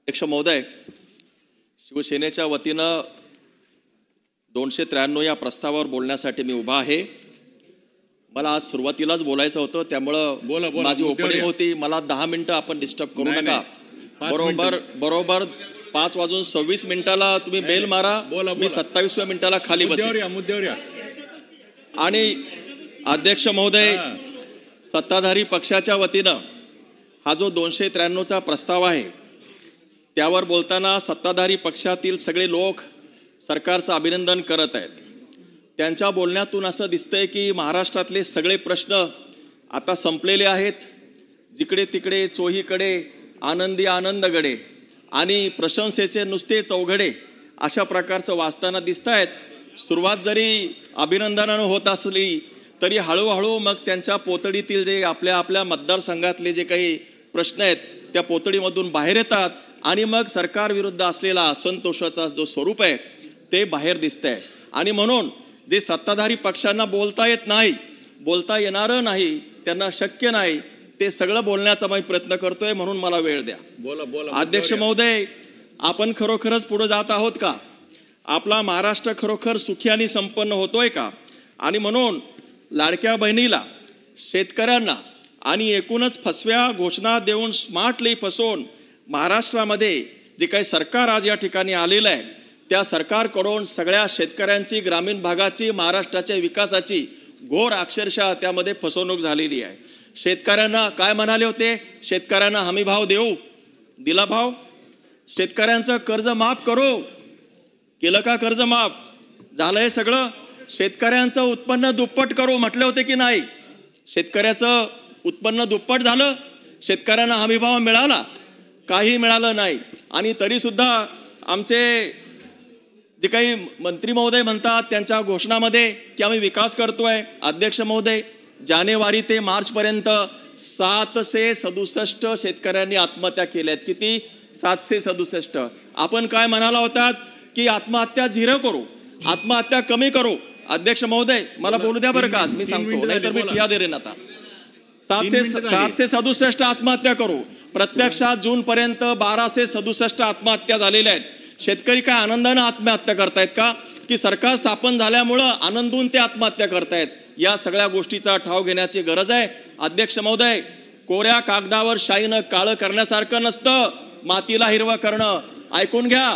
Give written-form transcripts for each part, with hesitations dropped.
अध्यक्ष महोदय, शिवसेनेच्या वतीनं 293 या प्रस्तावावर बोलण्यासाठी मी उभा आहे. मला आज सुरुवातीलाच बोलायचं होतं, त्यामुळं माझी ओपनिंग होती. मला 10 मिनिटं आपण डिस्टर्ब करू नका. बरोबर 5:26 तुम्ही बेल मारा. मी 27व्या मिनिटाला खाली बसेन. आणि अध्यक्ष महोदय, सत्ताधारी पक्षाच्या वतीनं हा जो 293चा प्रस्ताव आहे त्यावर बोलताना सत्ताधारी पक्षातील सगळे लोक सरकारचं अभिनंदन करत आहेत. त्यांच्या बोलण्यातून असं दिसतंय की महाराष्ट्रातले सगळे प्रश्न आता संपलेले आहेत. जिकडे तिकडे चोहीकडे आनंदी आनंदगडे आणि प्रशंसेचे नुसते चौघडे अशा प्रकारचं वाचताना दिसत आहेत. सुरुवात जरी अभिनंदनानं होत असली तरी हळूहळू मग त्यांच्या पोतडीतील जे आपल्या मतदारसंघातले जे काही प्रश्न आहेत त्या पोतडीमधून बाहेर येतात आणि मग सरकारविरुद्ध असलेला असंतोषाचा जो स्वरूप आहे ते बाहेर दिसतंय. आणि म्हणून जे सत्ताधारी पक्षांना बोलता येत नाही, बोलता येणारं नाही, त्यांना शक्य नाही, ते सगळं बोलण्याचा मी प्रयत्न करतोय. म्हणून मला वेळ द्या. अध्यक्ष महोदय, आपण खरोखरच पुढे जात आहोत का? आपला महाराष्ट्र खरोखर सुखी आणि संपन्न होतोय का? आणि म्हणून लाडक्या बहिणीला, शेतकऱ्यांना आणि एकूणच फसव्या घोषणा देऊन स्मार्टली फसवून महाराष्ट्रामध्ये जे काही सरकार आज या ठिकाणी आलेलं आहे त्या सरकारकडून सगळ्या शेतकऱ्यांची, ग्रामीण भागाची, महाराष्ट्राच्या विकासाची घोर अक्षरशः त्यामध्ये फसवणूक झालेली आहे. शेतकऱ्यांना काय म्हणाले होते? शेतकऱ्यांना हमी भाव देऊ, दिला भाव. शेतकऱ्यांचं कर्ज माफ करू, केलं का कर्ज माफ? झालंय सगळं. शेतकऱ्यांचं उत्पन्न दुप्पट करू म्हटले होते की नाही? शेतकऱ्याचं उत्पन्न दुप्पट झालं. शेतकऱ्यांना हमी भाव मिळाला? काही मिळालं नाही. आणि तरी सुद्धा आमचे जे काही मंत्री महोदय म्हणतात त्यांच्या घोषणामध्ये की आम्ही विकास करतोय. अध्यक्ष महोदय, जानेवारी ते मार्चपर्यंत 767 शेतकऱ्यांनी आत्महत्या केल्यात. किती? 767. आपण काय म्हणाला होतात की आत्महत्या 0 करू, आत्महत्या कमी करू. अध्यक्ष महोदय, मला बोलू द्या बरं का, आज मी सांगतो, नाहीतर मी ठिया देईन. आता 767 आत्महत्या करू. प्रत्यक्षात जूनपर्यंत 1267 आत्महत्या झालेल्या आहेत. शेतकरी काय आनंदानं आत्महत्या करतायत का की सरकार स्थापन झाल्यामुळं आनंदून ते आत्महत्या करतायत? या सगळ्या गोष्टीचा ठाव घेण्याची गरज आहे. अध्यक्ष महोदय, कोऱ्या कागदावर शाईनं काळं करण्यासारखं नसतं मातीला हिरवं करणं. ऐकून घ्या,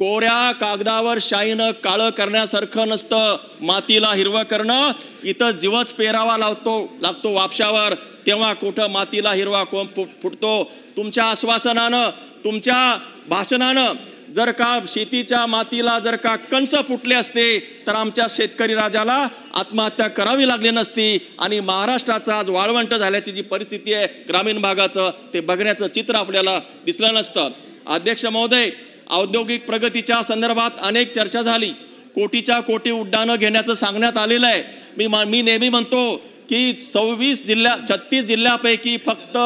कोऱ्या कागदावर शाईनं काळं करण्यासारखं नसतं मातीला हिरवं करणं. इथं जीवच पेरावा लागतो वापशावर, तेव्हा कुठं मातीला हिरवा कोंब फुटतो. तुमच्या आश्वासनानं, तुमच्या भाषणानं जर का शेतीच्या मातीला जर का कंस फुटले असते तर आमच्या शेतकरी राजाला आत्महत्या करावी लागली नसती आणि महाराष्ट्राचं आज वाळवंट झाल्याची जी परिस्थिती आहे ग्रामीण भागाचं, ते बघण्याचं चित्र आपल्याला दिसलं नसतं. अध्यक्ष महोदय, औद्योगिक प्रगतीच्या संदर्भात अनेक चर्चा झाली. कोटीच्या कोटी उड्डाणं घेण्याचं सांगण्यात आलेलं आहे. मी नेहमी म्हणतो की 36 जिल्ह्यापैकी फक्त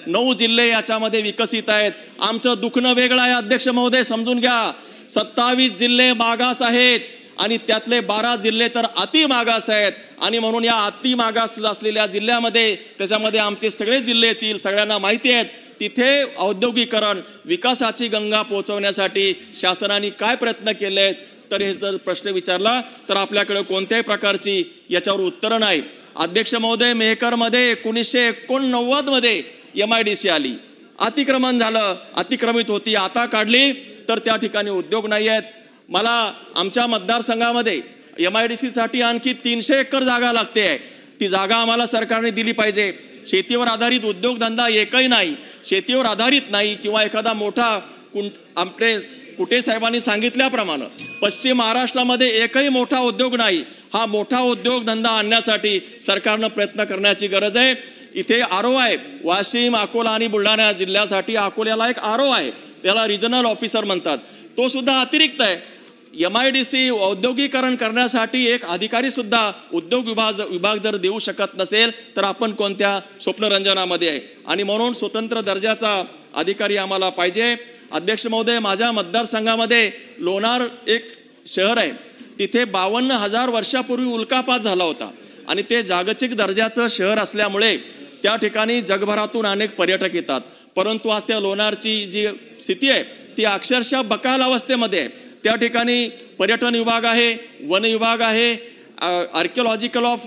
9 जिल्हे याच्यामध्ये विकसित आहेत. आमचं दुखणं वेगळं आहे. अध्यक्ष महोदय, समजून घ्या. 27 जिल्हे मागास आहेत आणि त्यातले 12 जिल्हे तर अति मागास आहेत. आणि म्हणून या अति मागास असलेल्या जिल्ह्यामध्ये, त्याच्यामध्ये आमचे सगळे जिल्हे येतील. सगळ्यांना माहिती आहेत तिथे औद्योगिकरण, विकासाची गंगा पोहोचवण्यासाठी शासनाने काय प्रयत्न केले. तर हे जर प्रश्न विचारला तर आपल्याकडे कोणत्याही प्रकारची याच्यावर उत्तरं नाही. अध्यक्ष महोदय, मेहकरमध्ये 1989 मध्ये MIDC आली, अतिक्रमण झालं, अतिक्रमित होती, आता काढली तर त्या ठिकाणी उद्योग नाही आहेत. मला आमच्या मतदारसंघामध्ये MIDC साठी आणखी 300 एकर जागा लागते आहे. ती जागा आम्हाला सरकारने दिली पाहिजे. शेतीवर आधारित उद्योगधंदा एकही नाही, शेतीवर आधारित नाही किंवा एखादा मोठा आपले कुटे साहेबांनी सांगितल्याप्रमाणे पश्चिम महाराष्ट्रामध्ये एकही मोठा उद्योग नाही. हा मोठा उद्योगधंदा आणण्यासाठी सरकारनं प्रयत्न करण्याची गरज आहे. इथे RO आहे, वाशिम, अकोला आणि बुलढाणा जिल्ह्यासाठी. अकोल्याला एक RO आहे, त्याला रिजनल ऑफिसर म्हणतात, तो सुद्धा अतिरिक्त आहे. MIDC औद्योगिकरण करण्यासाठी एक अधिकारी सुद्धा उद्योग विभाग जर देऊ शकत नसेल तर आपण कोणत्या स्वप्नरंजनामध्ये आहे? आणि म्हणून स्वतंत्र दर्जाचा अधिकारी आम्हाला पाहिजे. अध्यक्ष महोदय, माझ्या मतदारसंघामध्ये लोणार एक शहर आहे. तिथे 52,000 वर्षापूर्वी उल्कापात झाला होता आणि ते जागतिक दर्जाचं शहर असल्यामुळे त्या ठिकाणी जगभरातून अनेक पर्यटक येतात. परंतु आज त्या लोणारची जी स्थिती आहे ती अक्षरशः बकाल अवस्थेमध्ये आहे. त्या ठिकाणी पर्यटन विभाग आहे, वन विभाग आहे, आर्किओलॉजिकल ऑफ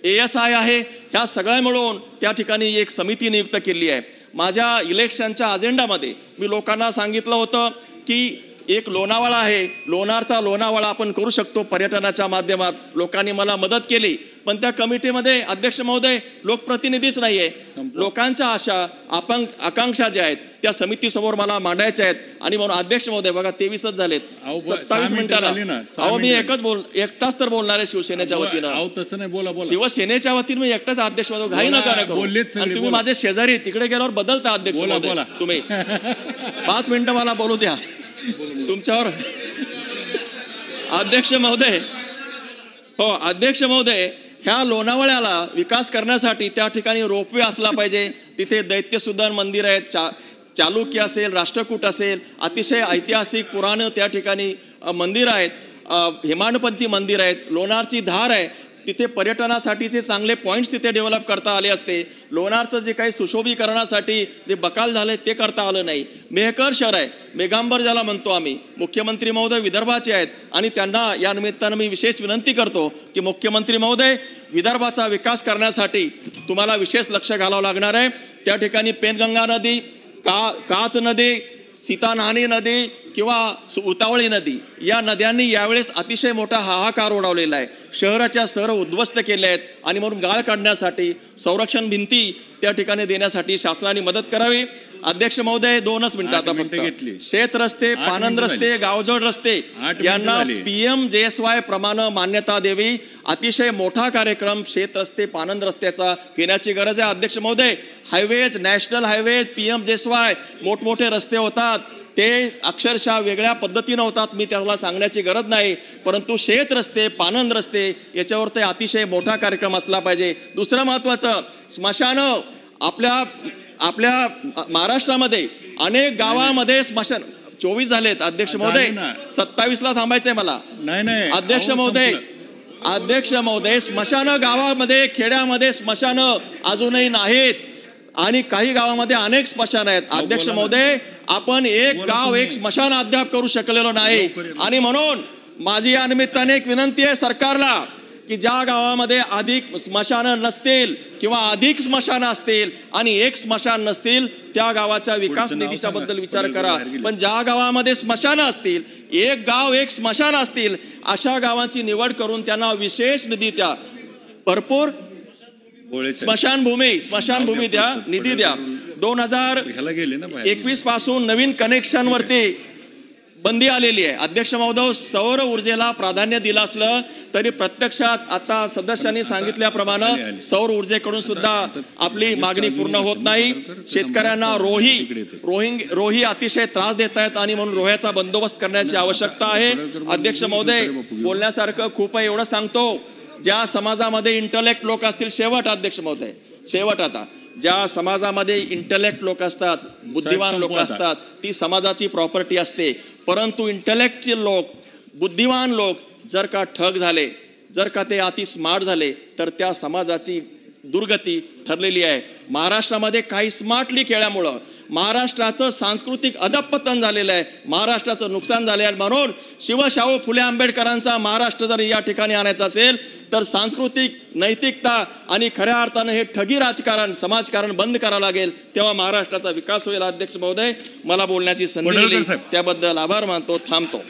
ASI आहे, ह्या सगळ्या मिळून त्या ठिकाणी एक समिती नियुक्त केली आहे. माझ्या इलेक्शनच्या अजेंडामध्ये मी लोकांना सांगितलं होतं की एक लोणावळा आहे, लोणारचा लोणावळा आपण करू शकतो पर्यटनाच्या माध्यमात. लोकांनी मला मदत केली, पण त्या कमिटीमध्ये अध्यक्ष महोदय लोकप्रतिनिधीच नाहीये. लोकांच्या आशा आकांक्षा ज्या आहेत त्या समितीसमोर मला मांडायच्या आहेत. आणि म्हणून अध्यक्ष महोदय बघा 23च झालेत, 27 मिनिटाला. अहो मी एकटाच तर बोलणार आहे शिवसेनेच्या वतीनं. तसं नाही, बोला बोला. शिवसेनेच्या वतीनं मी एकटाच अध्यक्ष महोदय, घाई नका करू. आणि तुम्ही माझे शेजारी तिकडे गेल्यावर बदलता अध्यक्ष महोदय. तुम्ही 5 मिनिटं मला बोलू द्या तुमच्यावर. अध्यक्ष महोदय, हो अध्यक्ष महोदय, ह्या लोणावळ्याला विकास करण्यासाठी त्या ठिकाणी रोपवे असला पाहिजे. तिथे दैत्यसुदन मंदिर आहेत, चालुक्य असेल, राष्ट्रकूट असेल, अतिशय ऐतिहासिक पुराण त्या ठिकाणी मंदिर आहेत, हेमाडपंथी मंदिर आहेत, लोणारची धार आहे. तिथे पर्यटनासाठीचे चांगले पॉईंट्स तिथे डेव्हलप करता आले असते. लोणारचं जे काही सुशोभीकरणासाठी जे बकाल झाले ते करता आलं नाही. मेहकर शहर आहे, मेघांबर ज्याला म्हणतो आम्ही, मुख्यमंत्री महोदय विदर्भाचे आहेत आणि त्यांना या निमित्तानं मी विशेष विनंती करतो की मुख्यमंत्री महोदय विदर्भाचा विकास करण्यासाठी तुम्हाला विशेष लक्ष घालावं लागणार आहे. त्या ठिकाणी पेनगंगा नदी, काच नदी, सीतानाहनी नदी किंवा उतावळी नदी या नद्यांनी यावेळेस अतिशय मोठा हाहाकार उडवलेला आहे. शहराच्या शहर उद्ध्वस्त केले आहेत आणि म्हणून गाळ काढण्यासाठी संरक्षण भिंती त्या ठिकाणी देण्यासाठी शासनाने मदत करावी. अध्यक्ष महोदय 2च मिनिटं आता फक्त. शेत रस्ते, पानंद रस्ते, गावजोड रस्ते यांना PMJSY प्रमाणे मान्यता द्यावी. अतिशय मोठा कार्यक्रम शेत रस्ते, पानंद रस्त्याचा घेण्याची गरज आहे. अध्यक्ष महोदय, हायवेज, नॅशनल हायवेज, PMJSY मोठमोठे रस्ते होतात, ते अक्षरशः वेगळ्या पद्धतीनं होतात. मी त्याला सांगण्याची गरज नाही, परंतु शेत रस्ते, पानंद रस्ते याच्यावर ते अतिशय मोठा कार्यक्रम असला पाहिजे. दुसरं महत्वाचं, स्मशानं आपल्या महाराष्ट्रामध्ये अनेक गावामध्ये स्मशान 24 झालेत. अध्यक्ष महोदय 27ला थांबायचंय मला. अध्यक्ष महोदय स्मशानं गावामध्ये, खेड्यामध्ये स्मशानं अजूनही नाहीत आणि काही गावामध्ये अनेक स्मशान आहेत. अध्यक्ष महोदय, आपण एक गाव एक स्मशान अद्याप करू शकलेलो नाही. आणि म्हणून माझी या निमित्ताने एक विनंती आहे सरकारला की ज्या गावामध्ये अधिक स्मशानं नसतील किंवा अधिक स्मशानं असतील आणि एक स्मशान नसतील त्या गावाच्या विकास निधीच्या बद्दल विचार करा. पण ज्या गावामध्ये स्मशानं असतील, एक गाव एक स्मशान असतील, अशा गावांची निवड करून त्यांना विशेष निधी द्या, भरपूर स्मशानभूमी द्या, निधी द्या. 2021 पासून नवीन कनेक्शन वरती बंदी आलेली आहे. अध्यक्ष महोदय, सौर ऊर्जेला प्राधान्य दिलं असलं तरी प्रत्यक्षात आता सदस्यांनी सांगितल्याप्रमाणे सौर ऊर्जेकडून सुद्धा आपली मागणी पूर्ण होत नाही. शेतकऱ्यांना रोही अतिशय त्रास देत आहेत आणि म्हणून रोह्याचा बंदोबस्त करण्याची आवश्यकता आहे. अध्यक्ष महोदय, बोलण्यासारखं खूप आहे, एवढं सांगतो. ज्या समाजामध्ये इंटलेक्ट लोक असतील, शेवट अध्यक्ष महोदय, शेवट आता ज्या समाजामध्ये इंटलेक्ट लोक असतात, बुद्धिवान लोक असतात, ती समाजाची प्रॉपर्टी असते. परंतु इंटलेक्टचे लोक, बुद्धिवान लोक जर का ठग झाले, जर का ते अति स्मार्ट झाले तर त्या समाजाची दुर्गती ठरलेली आहे. महाराष्ट्रामध्ये काही स्मार्टली केल्यामुळं महाराष्ट्राचं सांस्कृतिक अधपतन झालेलं आहे, महाराष्ट्राचं नुकसान झाले आहे. म्हणून शिवशाहू फुले आंबेडकरांचा महाराष्ट्र जर या ठिकाणी आणायचा असेल तर सांस्कृतिक नैतिकता आणि खऱ्या अर्थानं हे ठगी राजकारण, समाजकारण बंद करावं लागेल, तेव्हा महाराष्ट्राचा विकास होईल. अध्यक्ष महोदय, मला बोलण्याची संधी दिली त्याबद्दल आभार मानतो, थांबतो.